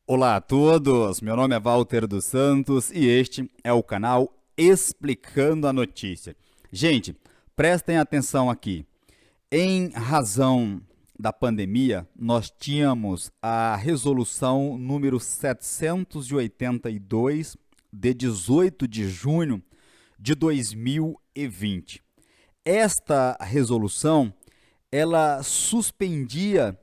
Olá a todos, meu nome é Walter dos Santos e este é o canal Explicando a Notícia. Gente, prestem atenção aqui. Em razão da pandemia, nós tínhamos a resolução número 782 de 18 de junho de 2020. Esta resolução, ela suspendia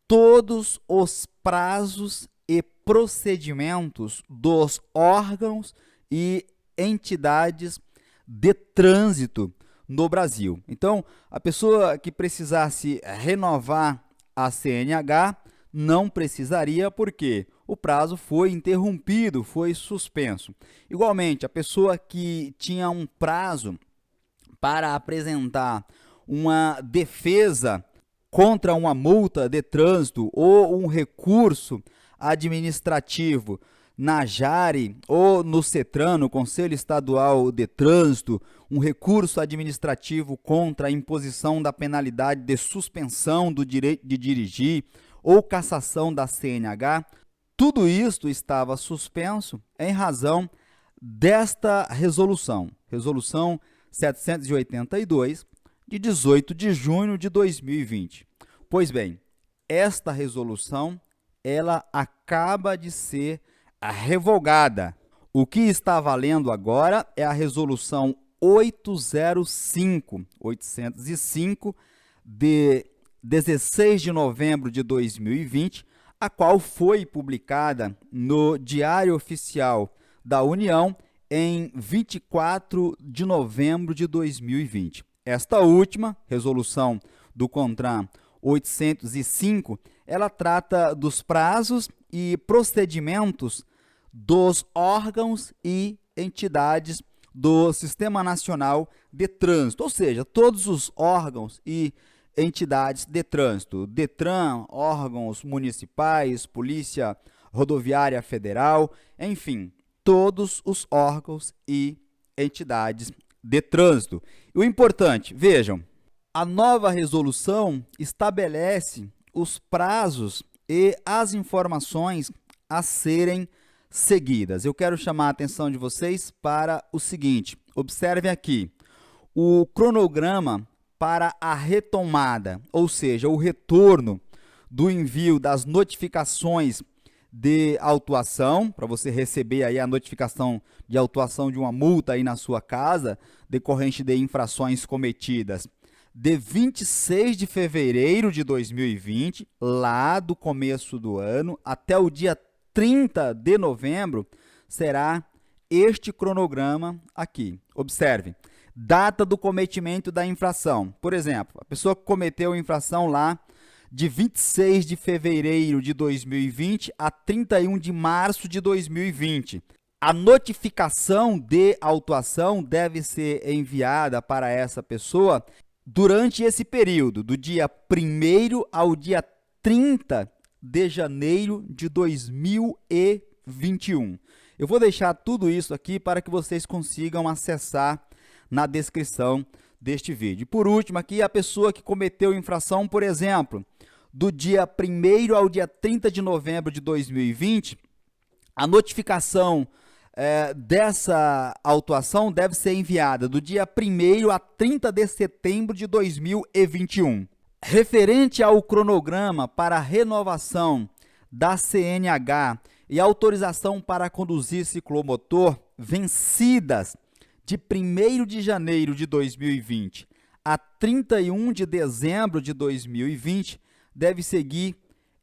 todos os prazos e procedimentos dos órgãos e entidades de trânsito no Brasil. Então, a pessoa que precisasse renovar a CNH não precisaria porque o prazo foi interrompido, foi suspenso. Igualmente, a pessoa que tinha um prazo para apresentar uma defesa contra uma multa de trânsito ou um recurso administrativo na JARE ou no CETRAN, no Conselho Estadual de Trânsito, um recurso administrativo contra a imposição da penalidade de suspensão do direito de dirigir ou cassação da CNH, tudo isto estava suspenso em razão desta resolução, resolução 782, de 18 de junho de 2020. Pois bem, esta resolução ela acaba de ser revogada. O que está valendo agora é a resolução 805 de 16 de novembro de 2020, a qual foi publicada no Diário Oficial da União em 24 de novembro de 2020. Esta última, resolução do CONTRAN 805, ela trata dos prazos e procedimentos dos órgãos e entidades do Sistema Nacional de Trânsito, ou seja, todos os órgãos e entidades de trânsito, DETRAN, órgãos municipais, Polícia Rodoviária Federal, enfim, todos os órgãos e entidades de trânsito. E o importante, vejam, a nova resolução estabelece os prazos e as informações a serem seguidas. Eu quero chamar a atenção de vocês para o seguinte, observem aqui, o cronograma para a retomada, ou seja, o retorno do envio das notificações de autuação, para você receber aí a notificação de autuação de uma multa aí na sua casa, decorrente de infrações cometidas, de 26 de fevereiro de 2020, lá do começo do ano, até o dia 30 de novembro, será este cronograma aqui. Observe, data do cometimento da infração. Por exemplo, a pessoa que cometeu a infração lá de 26 de fevereiro de 2020 a 31 de março de 2020. A notificação de autuação deve ser enviada para essa pessoa durante esse período, do dia 1º ao dia 30 de janeiro de 2021. Eu vou deixar tudo isso aqui para que vocês consigam acessar na descrição deste vídeo. Por último, aqui a pessoa que cometeu infração, por exemplo, do dia 1º ao dia 30 de novembro de 2020, a notificação dessa autuação deve ser enviada do dia 1º a 30 de setembro de 2021. Referente ao cronograma para a renovação da CNH e autorização para conduzir ciclomotor vencidas de 1º de janeiro de 2020 a 31 de dezembro de 2020, deve seguir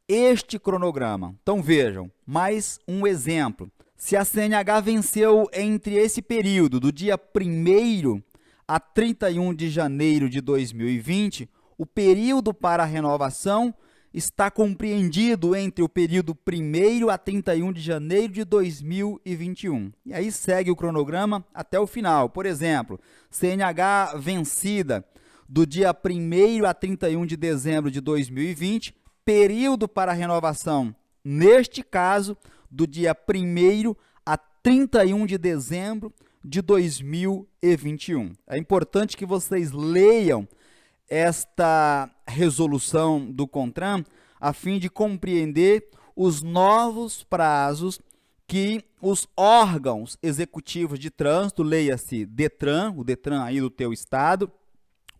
este cronograma. Então vejam, mais um exemplo. Se a CNH venceu entre esse período, do dia 1º a 31 de janeiro de 2020, o período para a renovação está compreendido entre o período 1º a 31 de janeiro de 2021. E aí segue o cronograma até o final. Por exemplo, CNH vencida do dia 1º a 31 de dezembro de 2020, período para renovação, neste caso, do dia 1º a 31 de dezembro de 2021. É importante que vocês leiam esta resolução do CONTRAN a fim de compreender os novos prazos que os órgãos executivos de trânsito, leia-se Detran, o Detran aí do teu estado,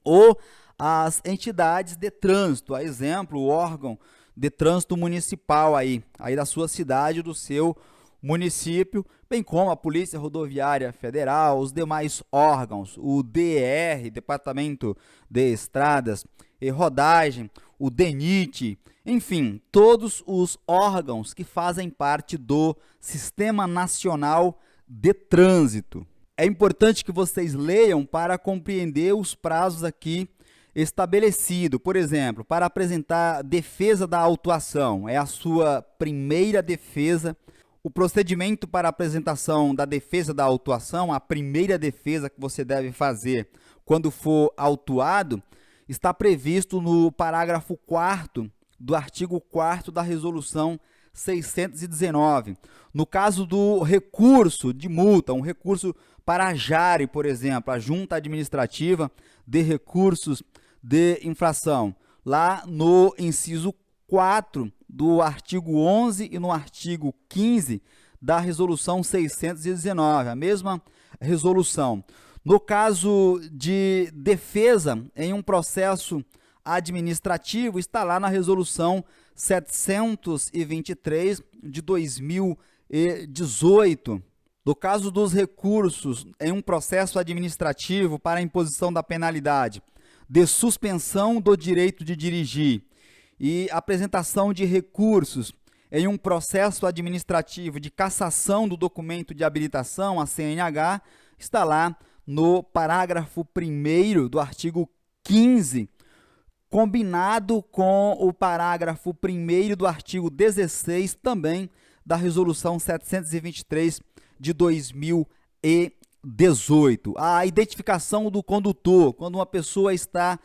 ou as entidades de trânsito, a exemplo, o órgão de trânsito municipal aí da sua cidade, do seu município, bem como a Polícia Rodoviária Federal, os demais órgãos, o DR, Departamento de Estradas e Rodagem, o DENIT, enfim, todos os órgãos que fazem parte do Sistema Nacional de Trânsito. É importante que vocês leiam para compreender os prazos aqui estabelecidos. Por exemplo, para apresentar defesa da autuação, é a sua primeira defesa. O procedimento para apresentação da defesa da autuação, a primeira defesa que você deve fazer quando for autuado, está previsto no parágrafo 4º do artigo 4º da Resolução 619. No caso do recurso de multa, um recurso para a JARE, por exemplo, a Junta Administrativa de Recursos de Infração, lá no inciso 4 do artigo 11 e no artigo 15 da Resolução 619, a mesma resolução. No caso de defesa em um processo administrativo, está lá na Resolução 723 de 2018. No caso dos recursos em um processo administrativo para a imposição da penalidade de suspensão do direito de dirigir e apresentação de recursos em um processo administrativo de cassação do documento de habilitação, a CNH, está lá no parágrafo 1º do artigo 15, combinado com o parágrafo 1º do artigo 16, também da Resolução 723 de 2018. A identificação do condutor, quando uma pessoa está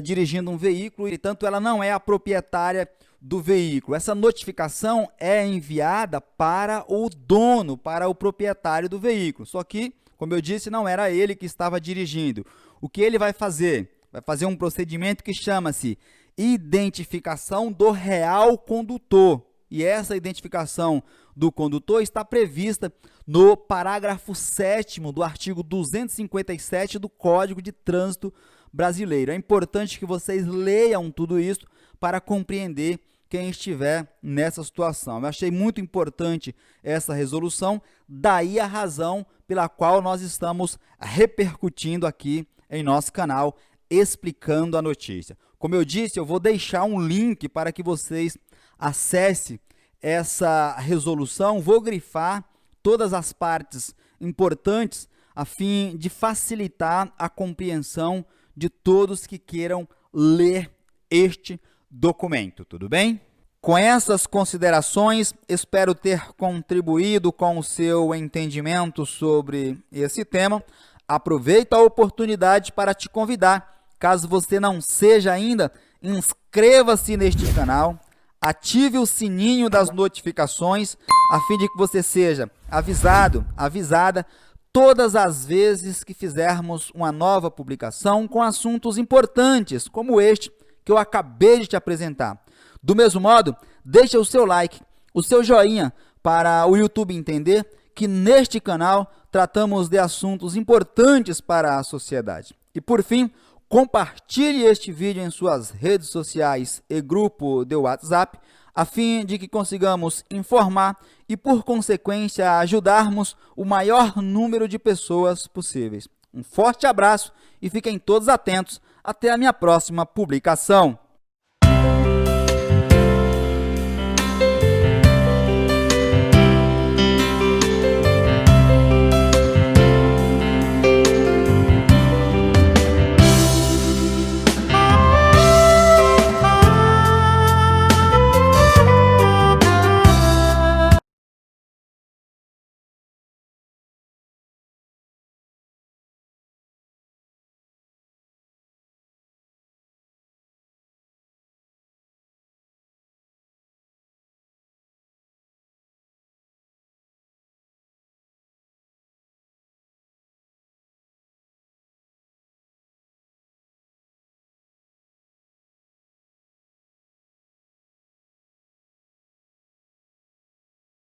dirigindo um veículo e, portanto, ela não é a proprietária do veículo. Essa notificação é enviada para o dono, para o proprietário do veículo. Só que, como eu disse, não era ele que estava dirigindo. O que ele vai fazer? Vai fazer um procedimento que chama-se identificação do real condutor. E essa identificação do condutor está prevista no parágrafo 7º do artigo 257 do Código de Trânsito Brasileiro. É importante que vocês leiam tudo isso para compreender quem estiver nessa situação. Eu achei muito importante essa resolução, daí a razão pela qual nós estamos repercutindo aqui em nosso canal, explicando a notícia. Como eu disse, eu vou deixar um link para que vocês acessem essa resolução, vou grifar todas as partes importantes a fim de facilitar a compreensão de todos que queiram ler este documento, tudo bem? Com essas considerações, espero ter contribuído com o seu entendimento sobre esse tema. Aproveito a oportunidade para te convidar, caso você não seja ainda, inscreva-se neste canal, ative o sininho das notificações, a fim de que você seja avisado, avisada, todas as vezes que fizermos uma nova publicação com assuntos importantes, como este que eu acabei de te apresentar. Do mesmo modo, deixe o seu like, o seu joinha, para o YouTube entender que neste canal tratamos de assuntos importantes para a sociedade. E por fim, compartilhe este vídeo em suas redes sociais e grupo de WhatsApp, a fim de que consigamos informar e, por consequência, ajudarmos o maior número de pessoas possíveis. Um forte abraço e fiquem todos atentos até a minha próxima publicação.